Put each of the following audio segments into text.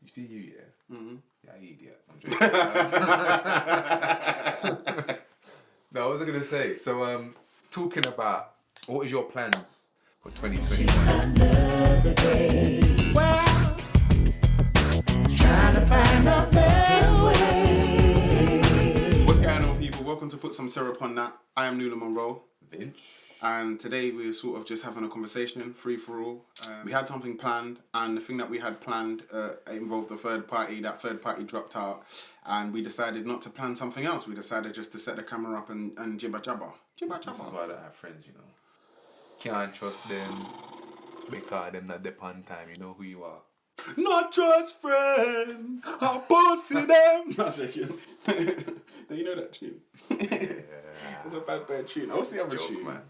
You see you, yeah? Mm-hmm. Yeah, you idiot. I'm joking. No, what was I going to say? So, talking about what is your plans for 2020? Another day. Well, trying to find a better way. What's going on, people? Welcome to Put Some Syrup on That. I am Nula Monroe. Vince. And today we're sort of just having a conversation, free for all. We had something planned, and the thing that we had planned involved a third party. That third party dropped out, and we decided not to plan something else. We decided just to set the camera up and jibber jabber. Jibber This is jabber. why I don't have friends, you know. Can't trust them because them not depend time. You know who you are. Not just friends, I'll pussy them. Not shaking. Do you know that tune? It's a bad tune. What's the other Joke, tune? man.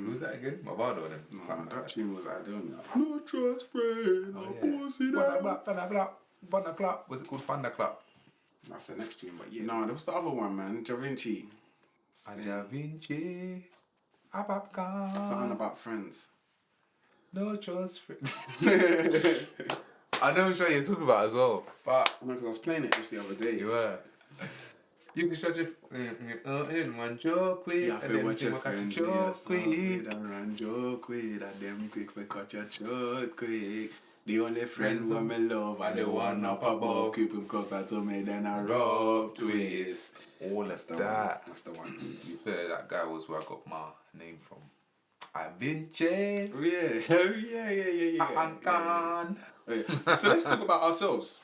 Who's that again? Mavado then? Nah, that tune was Idonia. Not just friends, I'll pussy them. Thunder clap. Was it called Thunder clap? That's the next tune, but yeah. No, there was the other one, man. Da Vinci. Da Vinci. Ababka. Something about friends. No trust friends. I know which one you're talking about as well, but No, because I was playing it just the other day. you were. You can shut your in one joke quick, Yeah, I and feel then what you your can friends joke quick. and run joke with, and them quick for cut your short quick. The only friends of me love are the one up above. Keep him closer to me than a rope twist. All That's the that. one. That's the one. To be fair, that guy was where I got my name from. I Vinci. Oh, yeah. Oh, yeah. Ankan. Wait, so let's talk about ourselves,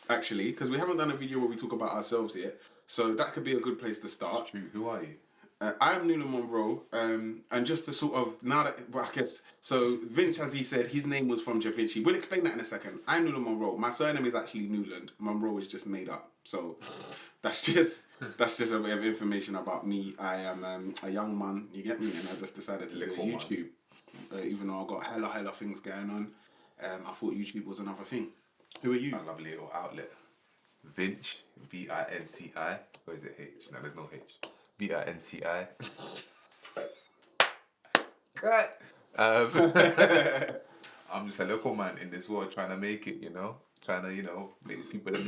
actually, because we haven't done a video where we talk about ourselves yet. So that could be a good place to start. That's true. Who are you? I am Nula Monroe, and just to sort of, now that, well, I guess, so Vince, as he said, his name was from Da Vinci. We'll explain that in a second. I'm Nula Monroe. My surname is actually Newland. Monroe is just made up. So that's just a bit of information about me. I am a young man, you get me? And I just decided to do Little YouTube. Even though I've got hella things going on, I thought YouTube was another thing. Who are you? A lovely little outlet. Vinci. Vinci. Or is it H? No, there's no H. Vinci. Cut. I'm just a local man in this world trying to make it, you know? Trying to, you know, make people them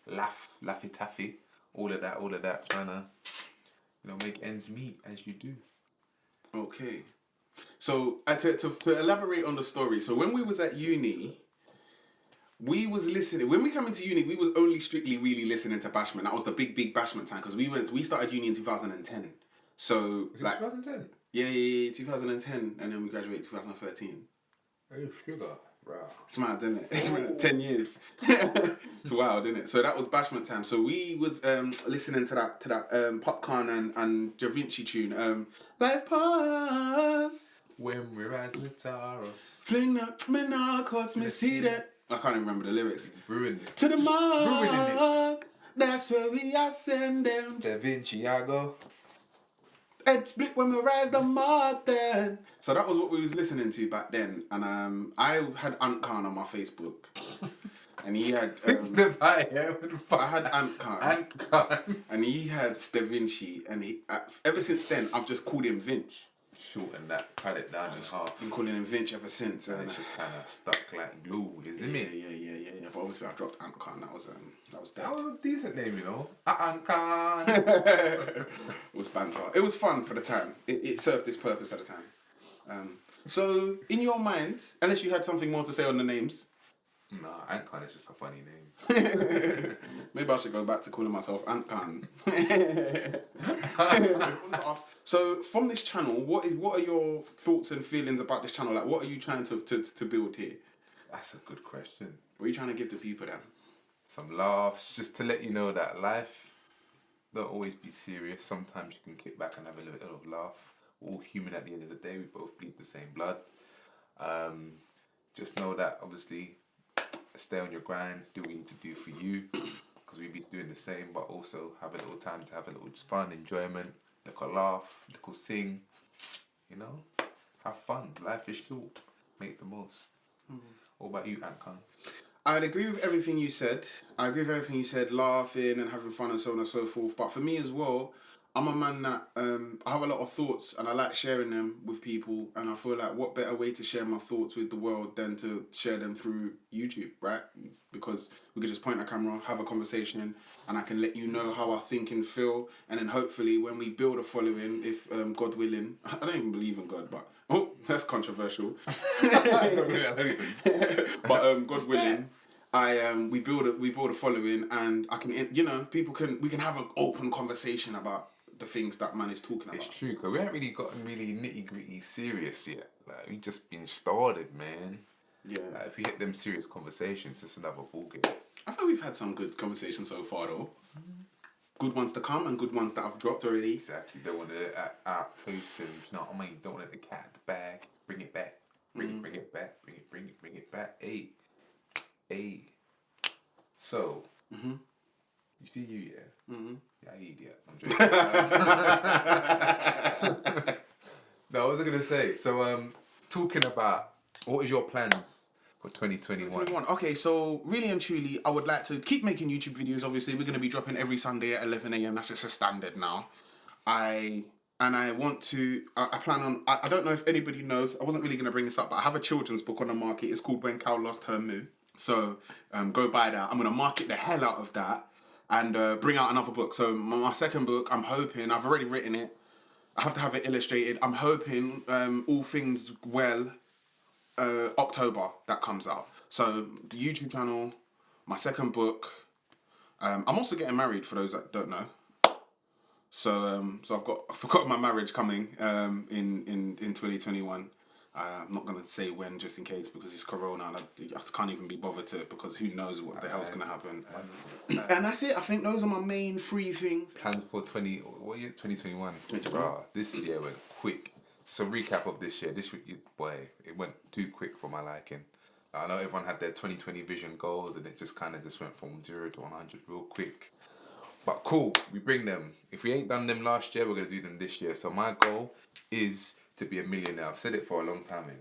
laugh, laffy taffy, all of that, trying to, you know, make ends meet as you do. Okay. So to elaborate on the story, so when we was at uni, we was listening. When we came into uni, we was only strictly really listening to Bashment. That was the big Bashment time because we started uni in 2010. So Was it like 2010? yeah, 2010, and then we graduated 2013. Oh, sugar. Wow. It's mad, isn't it? It's mad. 10 years. It's wild, isn't it? So that was Bashment time. So we was listening to that Popcorn and Da Vinci tune. Life Pass. When we rise with Taurus. Fling up me now, cause me see that. I can't even remember the lyrics. Ruined it. To the Ruining mark, that's where we ascend them. Da Vinci, I go. Head split when we rise the mark then. So that was what we was listening to back then. And I had Ant Khan on my Facebook. And he had... I had Ant Khan. And he had Da Vinci. And he, ever since then, I've just called him Vinci. Shorten that, cut it down in half. Been calling him Vinci ever since. And it's just kind of stuck like glue, isn't it? Yeah. But obviously I dropped Ant Khan. That was dead. That was a decent name, you know. Ankan. It was banter. It was fun for the time. It served its purpose at the time. So, in your mind, unless you had something more to say on the names, Nah, Ankan is just a funny name. maybe I should go back to calling myself Ant-Khan. So, from this channel, what are your thoughts and feelings about this channel? Like, what are you trying to build here? That's a good question. What are you trying to give to people then? Some laughs, just to let you know that life don't always be serious. Sometimes you can kick back and have a little bit of laugh. We're all human at the end of the day. We both bleed the same blood. Just know that, obviously, stay on your grind, do what you need to do for you, because we be doing the same, but also have a little time to have a little fun, enjoyment, little laugh, little sing, you know, have fun. Life is short, make the most. What about you, Ankan? I'd agree with everything you said. Laughing and having fun and so on and so forth. But for me as well, I'm a man that I have a lot of thoughts and I like sharing them with people, and I feel like what better way to share my thoughts with the world than to share them through YouTube, right? Because we could just point a camera, have a conversation, and I can let you know how I think and feel, and then hopefully when we build a following, if God willing, I don't even believe in God, but that's controversial. But God willing. We build a following, and I can, we can have an open conversation about the things that man is talking about. It's true, because we haven't really gotten really nitty-gritty serious yet. Like, we just been started, man. Yeah. Like, if we hit them serious conversations, it's another ballgame. I think we've had some good conversations so far, though. Good ones to come and good ones that I've dropped already. Exactly. Don't want to out too soon. You know what I mean? Don't want the cat the bag. Bring it back. Bring it back. Bring it back. Hey. So, you see you, yeah? Yeah, I idiot. I'm joking. No, what was I going to say? So, talking about, what is your plans for 2021? Okay, so really and truly, I would like to keep making YouTube videos. Obviously, we're going to be dropping every Sunday at 11 a.m. That's just a standard now. I want to, I plan on, I don't know if anybody knows, I wasn't really going to bring this up, but I have a children's book on the market. It's called When Cow Lost Her Moo. So go buy that. I'm going to market the hell out of that and bring out another book. So my second book, I'm hoping, I've already written it. I have to have it illustrated. I'm hoping all things well, October that comes out. So the YouTube channel, my second book. I'm also getting married for those that don't know. So I've got my marriage coming in 2021. I'm not gonna say when, just in case, because it's Corona and I can't even be bothered to, because who knows what the hell's gonna happen. And that's it. I think those are my main three things. Plans for 2021. This year went quick. So recap of this year. This week, boy, it went too quick for my liking. I know everyone had their 2020 vision goals, and it just kind of just went from 0 to 100 real quick. But cool, we bring them. If we ain't done them last year, we're gonna do them this year. So my goal is to be a millionaire. I've said it for a long time,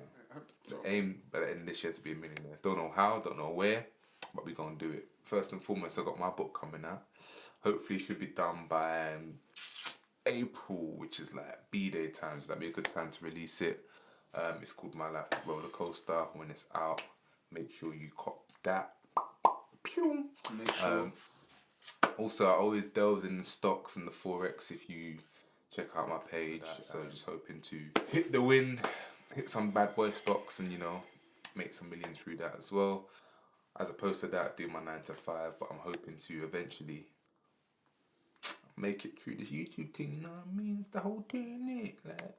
To aim by the end of this year to be a millionaire. Don't know how, don't know where, but we're gonna do it. First and foremost, I got my book coming out. Hopefully, it should be done by April, which is like B-Day time, so that'd be a good time to release it. It's called My Life the Roller Coaster. When it's out, make sure you cop that. Pew! Make sure. Also, I always delve in the stocks and the Forex if you check out my page. So just hoping to hit the win, hit some bad boy stocks, and make some millions through that as well. As opposed to that, do my 9 to 5, but I'm hoping to eventually make it through this YouTube thing, you know what I mean? It's the whole thing, innit? Like,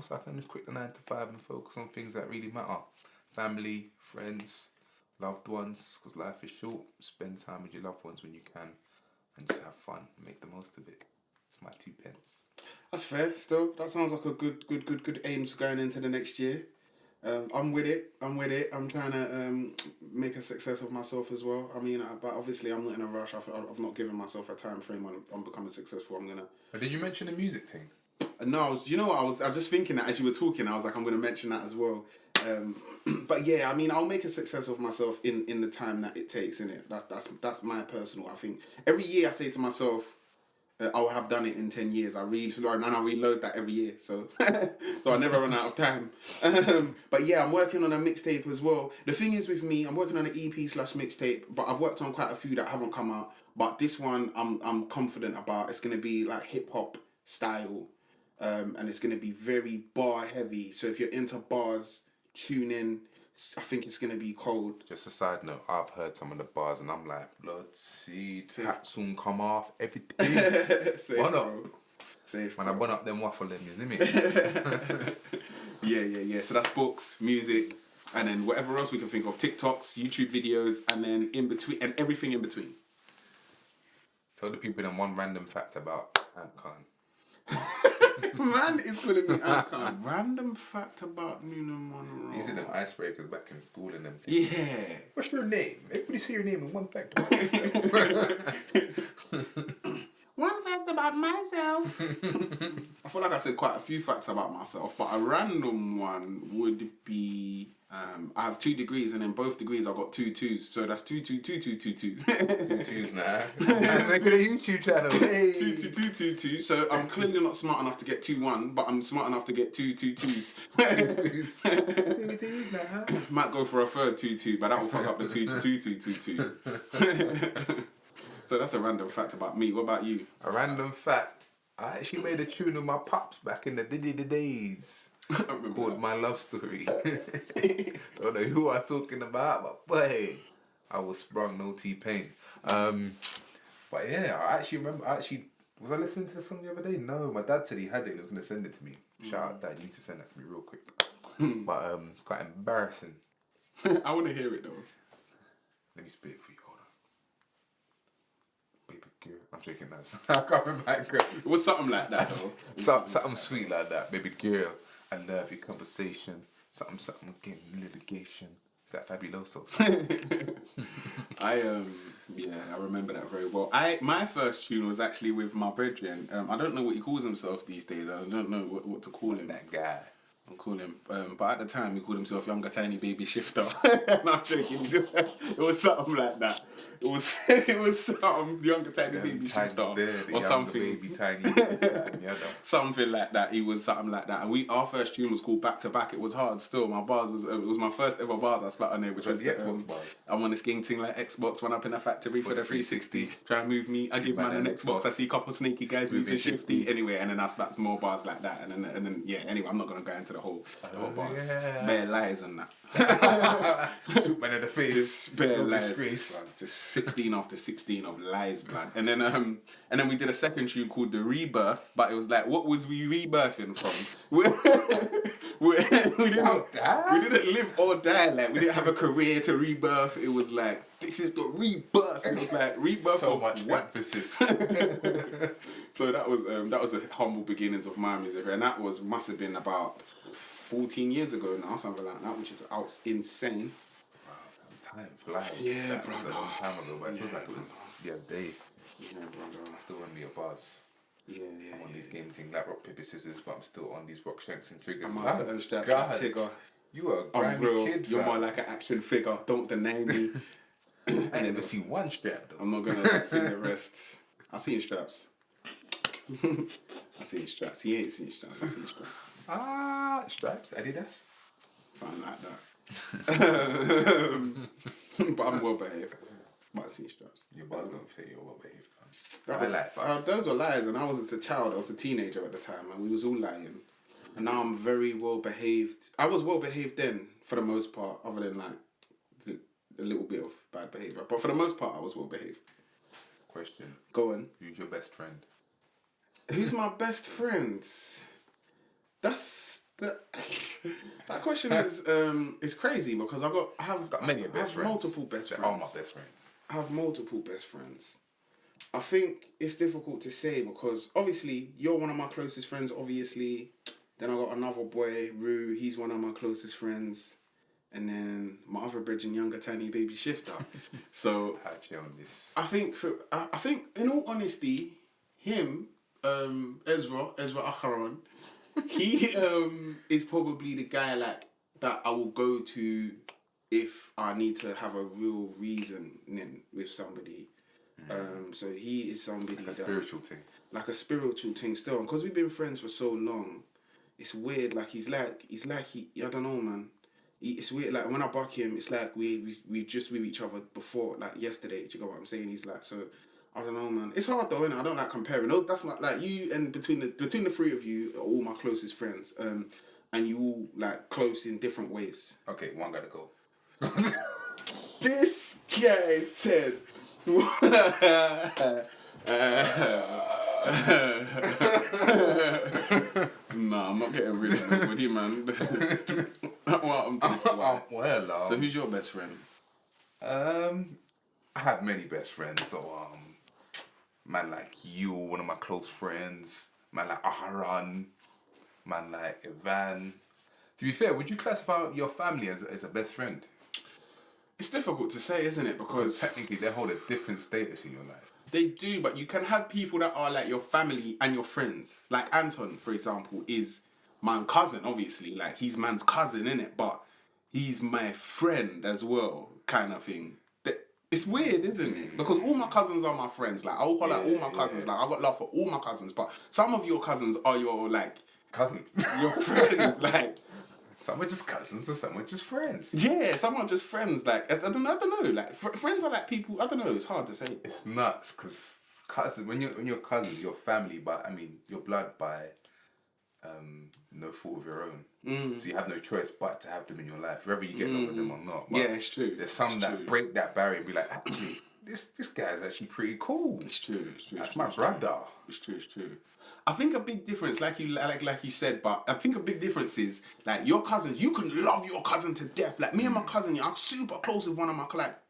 so I can just quit the 9 to 5 and focus on things that really matter. Family, friends, loved ones, because life is short. Spend time with your loved ones when you can, and just have fun, make the most of it. It's my 2 pence. That's fair. Still, that sounds like a good aims going into the next year. I'm with it. I'm trying to make a success of myself as well. I mean, but obviously I'm not in a rush. I've not given myself a time frame when I'm becoming successful. I'm gonna. But did you mention the music thing? No, I was just thinking that as you were talking, I was like, I'm gonna mention that as well. But yeah, I mean, I'll make a success of myself in the time that it takes. Innit? That's my personal. I think every year I say to myself, I'll have done it in 10 years. I reload that every year, so so I never run out of time. But yeah, I'm working on a mixtape as well. The thing is with me, I'm working on an EP/mixtape, but I've worked on quite a few that haven't come out. But this one, I'm confident about. It's gonna be like hip hop style, and it's gonna be very bar heavy. So if you're into bars, tune in. I think it's gonna be cold. Just a side note, I've heard some of the bars and I'm like, blood, seed, hat soon come off, everything. Safe, Why not? bro. Safe, When bro. I burn up them waffle them, isn't it? Yeah. So that's books, music, and then whatever else we can think of. TikToks, YouTube videos, and then in between, and everything in between. Tell the people then one random fact about Ant Khan. Man is calling me Ant. Random fact about Nina Monroe. These are them icebreakers back in school and them. Yeah. What's your name? Everybody say your name in one fact. One fact about myself. I feel like I said quite a few facts about myself, but a random one would be I have 2 degrees, and in both degrees I got 2 twos, so that's 2 2 2 2 2 2. 2 twos now. Man's making a YouTube channel. Hey. 2 2 2 2 2. So I'm clearly not smart enough to get 2 1, but I'm smart enough to get 2 2 twos. 2 twos. 2 twos now. Might go for a third 2 2, but that will fuck up the 2 2 2 2 2 2. So that's a random fact about me. What about you? A random fact. I actually made a tune with my pops back in the days. Called My Love Story. Don't know who I was talking about, but boy, I was sprung, no T-Pain. But yeah, I actually remember, was I listening to the song the other day? No, my dad said he had it and he was going to send it to me. Shout out, Dad, you need to send that to me real quick. But it's quite embarrassing. I want to hear it though. Let me spit it for you, hold on. Baby girl. I'm shaking that. I can't remember that girl. It was something like that though. Something sweet like that. Baby girl, I love your conversation. Something getting litigation. Is that Fabuloso? I remember that very well. My first tune was actually with my brethren. I don't know what he calls himself these days. I don't know what to call him. That guy. I'll call him. But at the time, he called himself Younger Tiny Baby Shifter. No, I'm joking. It was something like that. It was something Younger Tiny Baby Shifter or something. Baby tiny. Something like that. He was something like that. And our first tune was called Back to Back. It was hard still. My bars was it was my first ever bars I spat on there, which was the Xbox bars. I want to sking ting like Xbox. One up in a factory for the 360. Try and move me. I give man an Xbox. I see a couple sneaky guys moving shifty. Anyway, and then I spat more bars like that. And then yeah. Anyway, I'm not gonna go into the whole bars. Yeah. Bare lies and that. Shoot man in the face. Just bare No lies. disgrace. Blood. Just 16 after 16 of lies, blood. And then we did a second tune called The Rebirth, but it was like, what was we rebirthing from? we didn't live or die. Like, we didn't have a career to rebirth. It was like, this is the rebirth. It was like rebirth. So of much what? emphasis. So that was the humble beginnings of my music, and that must have been about 14 years ago now, something like that, which is insane. Time flies. Yeah, That was a brother. long time ago, but it feels like it was the other day. Yeah, brother. I still remember your bars. Yeah. I'm on these game thing like rock paper scissors, but I'm still on these rock strengths and triggers. I'm out to earn straps God. like Tigger. You are a I'm grimy real. kid. You're fam. more like an action figure. Don't deny me. I never see one strap though. I'm not gonna sing the rest. I seen straps. I seen straps. He ain't seen straps. I seen straps. Stripes, Adidas. Something like that. But I'm well behaved. But I seen straps. Your bars don't fit. You're well behaved. Fam. Those were lies, and I was a child. I was a teenager at the time, and we was all lying. And now I'm very well behaved. I was well behaved then, for the most part, other than like a little bit of bad behaviour. But for the most part, I was well behaved. Question: Go on. who's your best friend? Who's my best friend? That question is crazy because I have Many best friends. multiple best They're friends. all my best friends. I have multiple best friends. I think it's difficult to say because obviously you're one of my closest friends. Obviously, then I got another boy, Rue. He's one of my closest friends, and then my other bridging Younger Tiny Baby Shifter. So How'd you on this? I think in all honesty, him, Ezra Acharon, he is probably the guy like that I will go to if I need to have a real reasoning with somebody. So he is somebody Like a spiritual thing. like a spiritual thing still, and because we've been friends for so long, it's weird. Like he's like I don't know, man. It's weird. Like when I buck him, it's like we just with each other before, like yesterday. Do you get what I'm saying? He's like, so I don't know, man. It's hard though, innit? I don't like comparing. No, that's not like you and between the three of you are all my closest friends. And you all like close in different ways. Okay, one gotta go. This guy said. Nah, I'm not getting rid of nobody, man. Well, I'm doing this So who's your best friend? I have many best friends. So man like you, one of my close friends. Man like Aharon. Man like Ivan. To be fair, would you classify your family as a best friend? It's difficult to say, isn't it? Because Technically, they hold a different status in your life. they do, but you can have people that are like your family and your friends. Like Anton, for example, is my cousin, obviously. Like, he's man's cousin, innit? But he's my friend as well, kind of thing. It's weird, isn't it? Because all my cousins are my friends. Like, I'll call out all my cousins. Like, I got love for all my cousins. But some of your cousins are your, like... Cousin. Your friends, like... Some are just cousins and some are just friends. Yeah, some are just friends. Like, I don't know. Like, friends are like people... I don't know. It's hard to say. It's nuts, because cousins, when you're cousins, you're family, but, I mean, you're blood by... no fault of your own. So you have no choice but to have them in your life, whether you get along with them or not. But yeah, it's true. There's some that break that barrier and be like, actually, this guy's actually pretty cool. It's true. That's my brother. It's true. I think a big difference, like you said, but I think a big difference is like your cousins. You can love your cousin to death. Like me and my cousin, I'm super close with one of my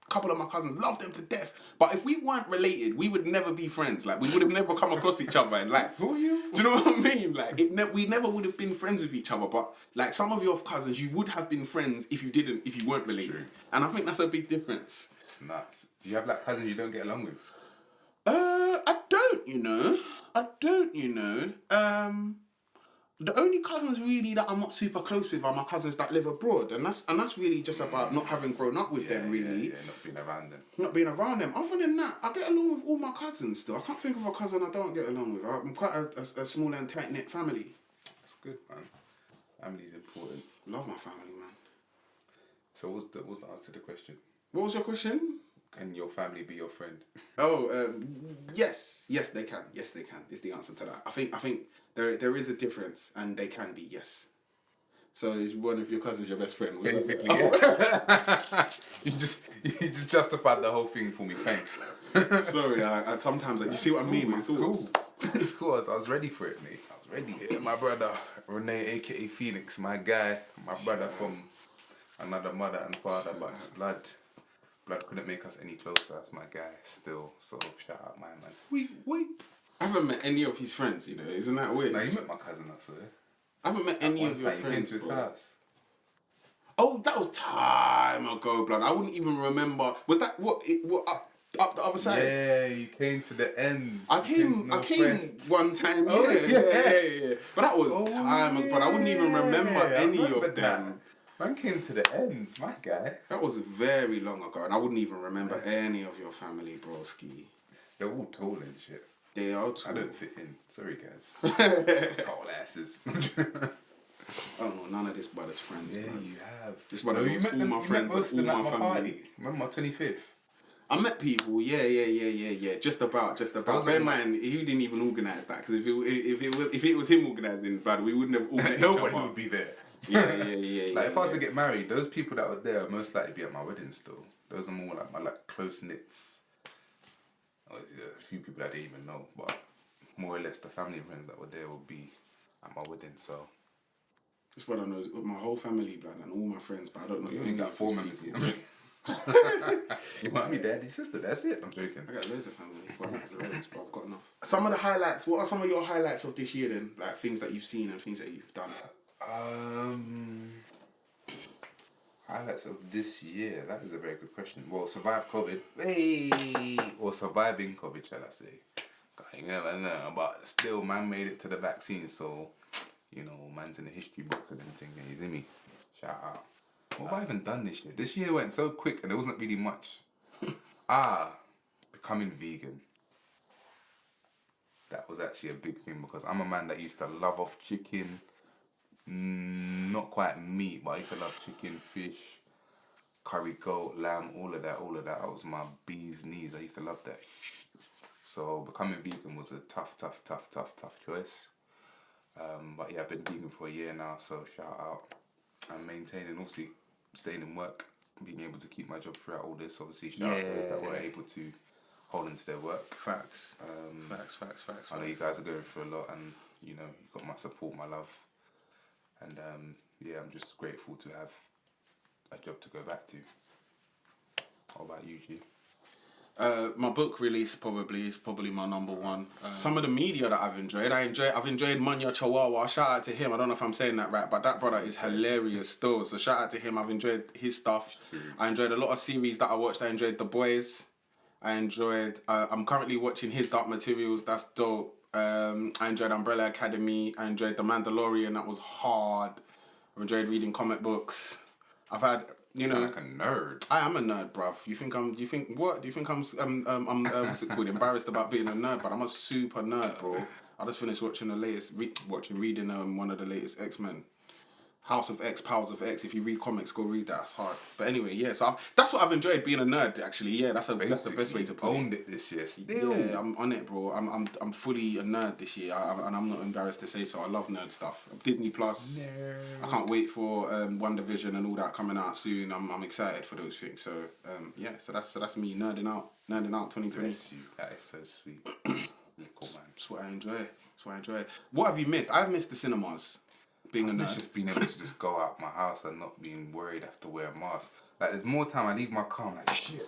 couple of my cousins, love them to death. But if we weren't related, we would never be friends. Like we would have never come across each other in life. Who are you? Do you know what I mean? Like we never would have been friends with each other. But like some of your cousins, you would have been friends if you weren't related. True. And I think that's a big difference. It's nuts. Do you have like cousins you don't get along with? I don't, you know. The only cousins really that I'm not super close with are my cousins that live abroad, and that's really just about not having grown up with them, really. Not being around them. Not being around them. Other than that, I get along with all my cousins still. I can't think of a cousin I don't get along with. I'm quite a small and tight-knit family. That's good, man. Family's important. Love my family, man. So what's the answer to the question? What was your question? Can your family be your friend? Oh, yes, they can. Yes, they can. Is the answer to that. I think there is a difference, and they can be. Yes. So is one of your cousins your best friend? Basically, yeah. you just justified the whole thing for me. Thanks. Sorry, I sometimes you see what I mean. My thoughts. Cool. It's cool. I was ready for it, mate. I was ready. Yeah, my brother Renee, aka Phoenix, my guy, my brother from another mother and father, but it's blood. Blood couldn't make us any closer. That's my guy still. So shout out my man. Wait. I haven't met any of his friends, you know. Isn't that weird? No, you met my cousin, I swear. I haven't met any of your friends. You came to his house. Oh, that was time ago, blood. I wouldn't even remember. Was that what up the other side? Yeah, you came to the ends. I came one time. Oh, yeah. But that was time ago. But I wouldn't even remember any of them. Man came to the ends, my guy. That was very long ago, and I wouldn't even remember any of your family, broski. They're all tall and shit. They are tall. I don't fit in. Sorry, guys. Tall asses. Oh no, none of this brother's friends. Yeah, bro. you have. This brother knows all my friends and all my family. Party. Remember my 25th? I met people, yeah. Just about. Bear in mind, he didn't even organise that, because if it was him organising, brother, we wouldn't have all met each other. Nobody would be there. Yeah. Like if I was to get married, those people that were there would most likely be at my wedding still. Those are more like my close knits. A few people I didn't even know, but more or less the family and friends that were there would be at my wedding. So this brother knows my whole family, blood, and all my friends, but I don't know. You only got 4 members. Your mommy, daddy, sister. That's it. I'm joking. I got loads of family, but I've got enough. Some of the highlights. What are some of your highlights of this year then? Like things that you've seen and things that you've done. Highlights of this year. That is a very good question. Well, survive COVID. Hey, or surviving COVID, shall I say? You never know, but still, man made it to the vaccine, so you know, man's in the history books and everything. You see me? Shout out. What have I even done this year? This year went so quick, and there wasn't really much. Becoming vegan. That was actually a big thing because I'm a man that used to love off chicken. Not quite meat, but I used to love chicken, fish, curry goat, lamb, all of that. That was my bee's knees. I used to love that. So becoming vegan was a tough choice. But yeah, I've been vegan for a year now, so shout out. I'm maintaining, obviously, staying in work, being able to keep my job throughout all this. Obviously, shout out to those that were able to hold into their work. Facts. Facts. I know you guys are going through a lot, and you know, you've got my support, my love. And yeah, I'm just grateful to have a job to go back to. How about you, G? My book release is probably my number one. Some of the media that I've enjoyed Manya Chihuahua. Shout out to him. I don't know if I'm saying that right, but that brother is hilarious still. So shout out to him. I've enjoyed his stuff. I enjoyed a lot of series that I watched. I enjoyed The Boys. I'm currently watching his Dark Materials. That's dope. I enjoyed Umbrella Academy. I enjoyed The Mandalorian. That was hard. I enjoyed reading comic books. I've had, you know, like a nerd. I am a nerd, bruv. Do you think I'm what's it called? Embarrassed about being a nerd, but I'm a super nerd, bro. I just finished watching reading one of the latest X-Men. House of X, Powers of X. If you read comics, go read that. It's hard. But anyway, yeah. So that's what I've enjoyed being a nerd. Actually, yeah. That's the best way to put it. Owned it this year. Still. Yeah, I'm on it, bro. I'm fully a nerd this year, and I'm not embarrassed to say so. I love nerd stuff. Disney Plus. I can't wait for One Division and all that coming out soon. I'm excited for those things. So yeah. So that's me nerding out 2020. Bless you. That is so sweet. Cool, man. That's what I enjoy. What have you missed? I've missed the cinemas. Being a nerd. Just being able to just go out my house and not being worried I have to wear a mask. Like there's more time I leave my car, I'm like shit.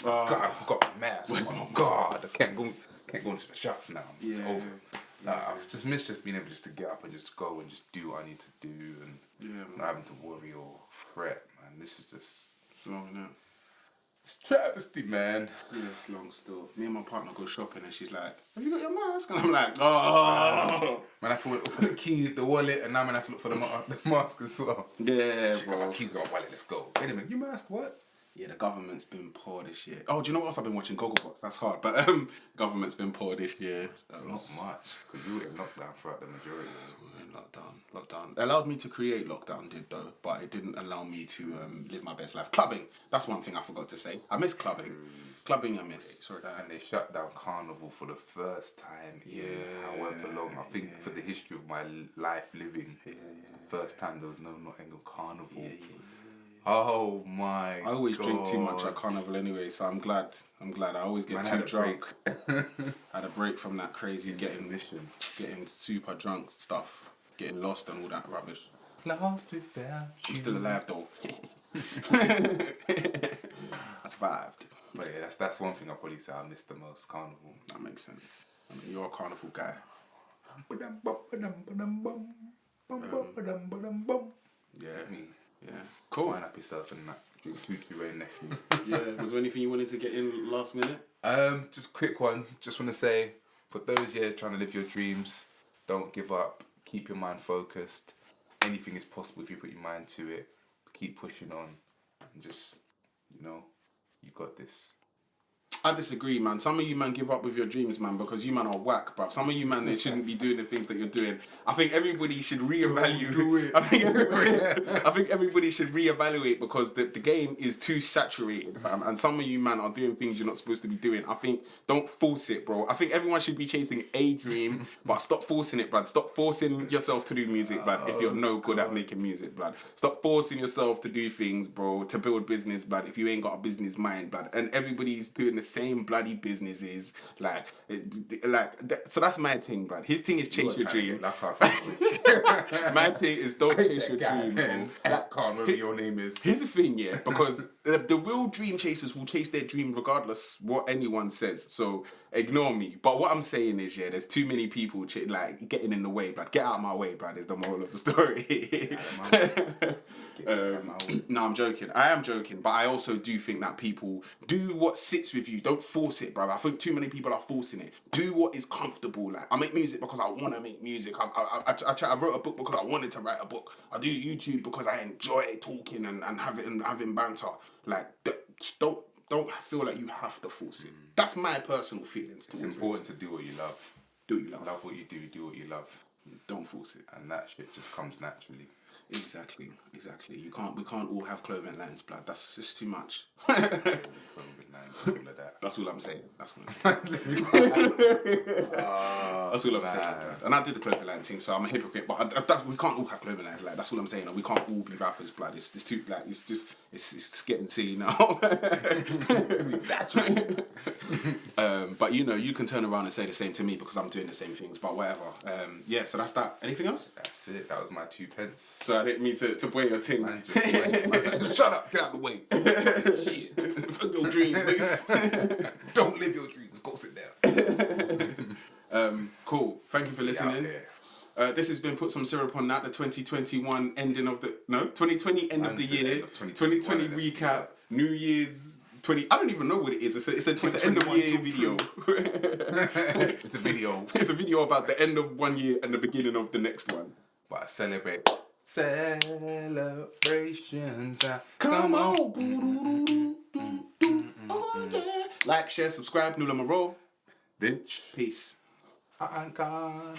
God, I forgot my mask. Oh God, I can't go into the shops now. It's over. Like, I've just missed just being able just to get up and just go and just do what I need to do and not having to worry or fret, man. This is just long, innit? It's travesty, man. Yeah, it's long still. Me and my partner go shopping and she's like, have you got your mask? And I'm like, oh. Man, I have to look for the keys, the wallet, and now I'm going to have to look for the mask as well. Yeah, Shit, bro. got my keys, got my wallet, let's go. Wait a minute, you mask what? Yeah, the government's been poor this year. Oh, do you know what else I've been watching? Gogglebox. That's hard. But government's been poor this year. That's not much, because you were in lockdown throughout the majority. Lockdown. It allowed me to create lockdown, did though, but it didn't allow me to live my best life. Clubbing. That's one thing I forgot to say. I miss clubbing. Clubbing I miss. Sorry. And they shut down Carnival for the first time in however long. I think for the history of my life living, it's the first time there was no Nottingham Carnival. Oh my God. I always drink too much at Carnival anyway, so I'm glad. I always get too drunk. Had a break from that crazy getting super drunk stuff, getting lost and all that rubbish. Lost without you. I'm still alive though. I survived. But yeah, that's one thing I probably say I miss the most, Carnival. That makes sense. I mean, you're a Carnival guy. Yeah. Yeah. Cool. Wind up yourself and that. Drink 2 Rain nephew. Yeah. Was there anything you wanted to get in last minute? Just quick one. Just want to say, for those trying to live your dreams, don't give up. Keep your mind focused. Anything is possible if you put your mind to it. Keep pushing on. And just, you got this. I disagree, man. Some of you, man, give up with your dreams, man, because you, man, are whack, bruv. Some of you, man, they shouldn't be doing the things that you're doing. I think everybody should reevaluate. I think everybody should reevaluate because the game is too saturated, fam. And some of you, man, are doing things you're not supposed to be doing. I think don't force it, bro. I think everyone should be chasing a dream, but stop forcing it, blood. Stop forcing yourself to do music, blood, if you're no good at making music, blood. Stop forcing yourself to do things, bro, to build business, blood, if you ain't got a business mind, blood. And everybody's doing the same bloody businesses, so that's my thing, blood. His thing is chase your dream. My thing is don't chase your dream, bro. That can't whatever your name is. Here's the thing, yeah, because the real dream chasers will chase their dream regardless what anyone says. So ignore me. But what I'm saying is, yeah, there's too many people getting in the way, blood. Get out of my way, blood. Is the moral of the story. No, I'm joking. I am joking, but I also do think that people do what sits with you. Don't force it, bro. I think too many people are forcing it. Do what is comfortable. Like, I make music because I want to make music. I wrote a book because I wanted to write a book. I do YouTube because I enjoy talking and having banter. Like, don't feel like you have to force it. That's my personal feelings. It's important to do what you love. Do what you love. Love what you do what you love. Don't force it. And that shit just comes naturally. Exactly. We can't all have clothing lines, blood. That's just too much. All of that. That's all I'm saying. That's all I'm saying. That's all I'm saying. Blood. And I did the clothing line thing, so I'm a hypocrite. But we can't all have clothing lines. Like, that's all I'm saying. And we can't all be rappers, blood. It's too it's getting silly now. Saturated. But you can turn around and say the same to me because I'm doing the same things. But whatever. So that's that. Anything else? That's it. That was my 2 pence. So I didn't mean to weigh your ting. Man, shut up. Get out of the way. Shit. Fuck your dreams, nigga. Don't live your dreams. Go sit down. Cool. Thank you for listening. This has been Put Some Syrup on That, the 2021 ending of the... No, 2020 end of the year. 2020 recap. New Year's... I don't even know what it is. It's an end of year video. It's a video. It's a video about the end of one year and the beginning of the next one. But I celebrate Celebration time. Come on. Oh, yeah. Like, share, subscribe. Nula Monroe. Bitch. Peace. I'm gone.